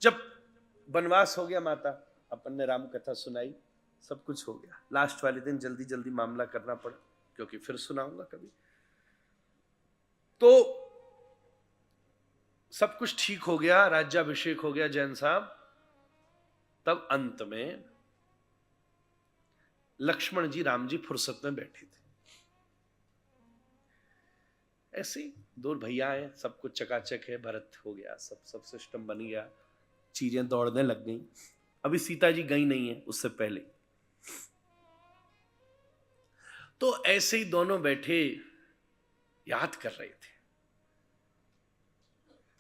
जब वनवास हो गया माता, अपन ने राम कथा सुनाई, सब कुछ हो गया, लास्ट वाले दिन जल्दी जल्दी मामला करना पड़ा, क्योंकि फिर सुनाऊंगा कभी। तो सब कुछ ठीक हो गया, राज्याभिषेक हो गया जैन साहब। तब अंत में लक्ष्मण जी राम जी फुर्सत में बैठे थे, ऐसे दो भैया हैं, सब कुछ चकाचक है, भरत हो गया, सब सिस्टम बन गया, चीजें दौड़ने लग गई। अभी सीता जी गई नहीं है, उससे पहले। तो ऐसे ही दोनों बैठे याद कर रहे थे,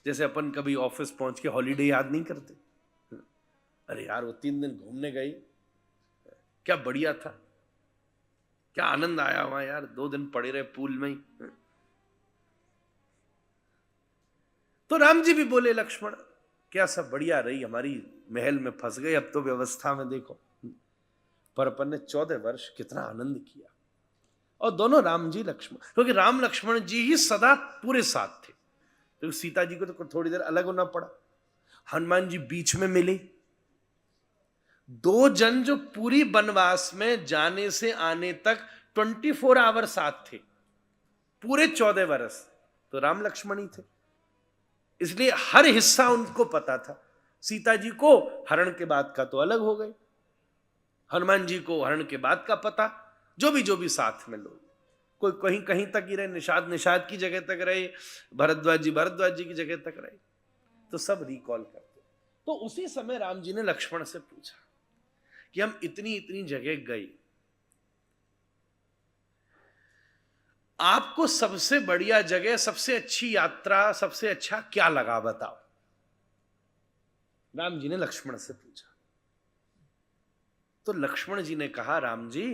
जैसे अपन कभी ऑफिस पहुंच के हॉलीडे याद नहीं करते, अरे यार वो 3 दिन घूमने गई, क्या बढ़िया था, क्या आनंद आया वहां यार, 2 दिन पड़े रहे पूल में ही। तो राम जी भी बोले लक्ष्मण क्या सब बढ़िया रही हमारी, महल में फंस गए, अब तो व्यवस्था में देखो। पर अपन ने 14 वर्ष कितना आनंद किया। और दोनों राम जी लक्ष्मण, क्योंकि राम लक्ष्मण जी ही सदा पूरे साथ थे, तो सीता जी को तो थोड़ी देर अलग होना पड़ा, हनुमान जी बीच में मिले। 2 जन जो पूरी वनवास में जाने से आने तक 24 आवर साथ थे, पूरे 14 वर्ष, तो राम लक्ष्मण ही थे, इसलिए हर हिस्सा उनको पता था। सीता जी को हरण के बाद का तो अलग हो गए, हनुमान जी को हरण के बाद का पता, जो भी साथ में लोग, कोई कहीं कहीं तक ही रहे, निषाद की जगह तक रहे, भरद्वाज जी की जगह तक रहे, तो सब रिकॉल करते। तो उसी समय राम जी ने लक्ष्मण से पूछा कि हम इतनी इतनी जगह गए, आपको सबसे बढ़िया जगह, सबसे अच्छी यात्रा, सबसे अच्छा क्या लगा बताओ। राम जी ने लक्ष्मण से पूछा, तो लक्ष्मण जी ने कहा राम जी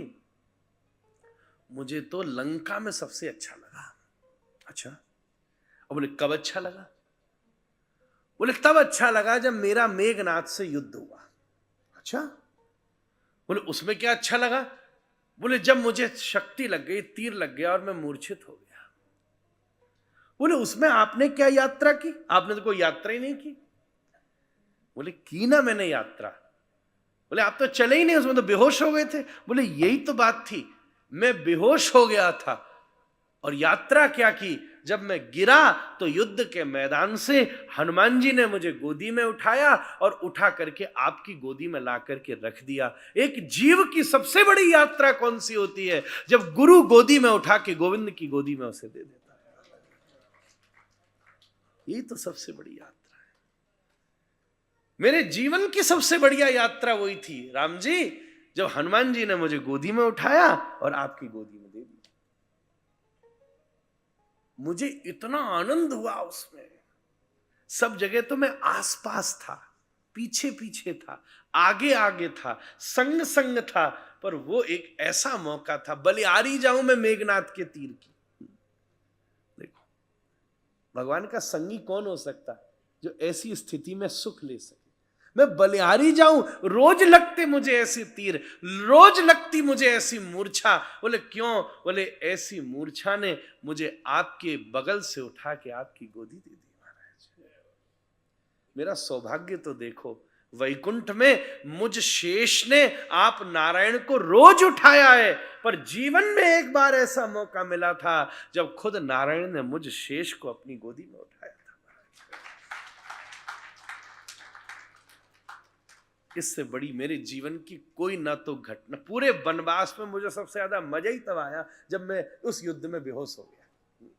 मुझे तो लंका में सबसे अच्छा लगा। अच्छा, और बोले कब अच्छा लगा? बोले तब अच्छा लगा जब मेरा मेघनाथ से युद्ध हुआ। अच्छा, बोले उसमें क्या अच्छा लगा? बोले जब मुझे शक्ति लग गई, तीर लग गया और मैं मूर्छित हो गया। बोले उसमें आपने क्या यात्रा की? आपने तो कोई यात्रा ही नहीं की। बोले की ना मैंने यात्रा। बोले आप तो चले ही नहीं, उसमें तो बेहोश हो गए थे। बोले यही तो बात थी, मैं बेहोश हो गया था, और यात्रा क्या की, जब मैं गिरा तो युद्ध के मैदान से हनुमान जी ने मुझे गोदी में उठाया और उठा करके आपकी गोदी में ला करके रख दिया। एक जीव की सबसे बड़ी यात्रा कौन सी होती है? जब गुरु गोदी में उठा के गोविंद की गोदी में उसे दे देता है, यही तो सबसे बड़ी यात्रा है। मेरे जीवन की सबसे बढ़िया यात्रा वही थी राम जी, जब हनुमान जी ने मुझे गोदी में उठाया और आपकी गोदी में दे दिया। मुझे इतना आनंद हुआ उसमें, सब जगह तो मैं आसपास था, पीछे पीछे था, आगे आगे था, संग संग था, पर वो एक ऐसा मौका था, बलिहारी जाऊं मैं मेघनाथ के तीर की। देखो भगवान का संगी कौन हो सकता जो ऐसी स्थिति में सुख ले सके। मैं बलिहारी जाऊं, रोज लगते मुझे ऐसे तीर, रोज लगती मुझे ऐसी मूर्छा। बोले क्यों? बोले ऐसी मूर्छा ने मुझे आपके बगल से उठा के आपकी गोदी दे दी। महाराज मेरा सौभाग्य तो देखो, वैकुंठ में मुझ शेष ने आप नारायण को रोज उठाया है, पर जीवन में एक बार ऐसा मौका मिला था जब खुद नारायण ने मुझ शेष को अपनी गोदी में उठाया था। इससे बड़ी मेरे जीवन की कोई ना तो घटना, पूरे वनवास में मुझे सबसे ज्यादा मजा ही तब आया जब मैं उस युद्ध में बेहोश हो गया।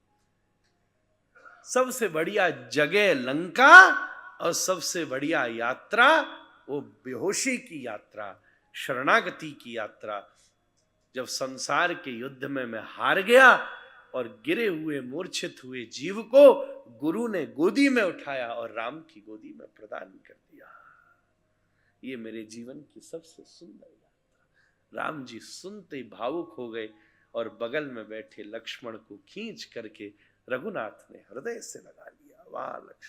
सबसे बढ़िया जगह लंका और सबसे बढ़िया यात्रा वो बेहोशी की यात्रा, शरणागति की यात्रा। जब संसार के युद्ध में मैं हार गया और गिरे हुए मूर्छित हुए जीव को गुरु ने गोदी में उठाया और राम की गोदी में प्रदान कर दिया, ये मेरे जीवन की सबसे सुंदर यात्रा। राम जी सुनते ही भावुक हो गए और बगल में बैठे लक्ष्मण को खींच करके रघुनाथ ने हृदय से लगा लिया। वाह लक्ष्मण।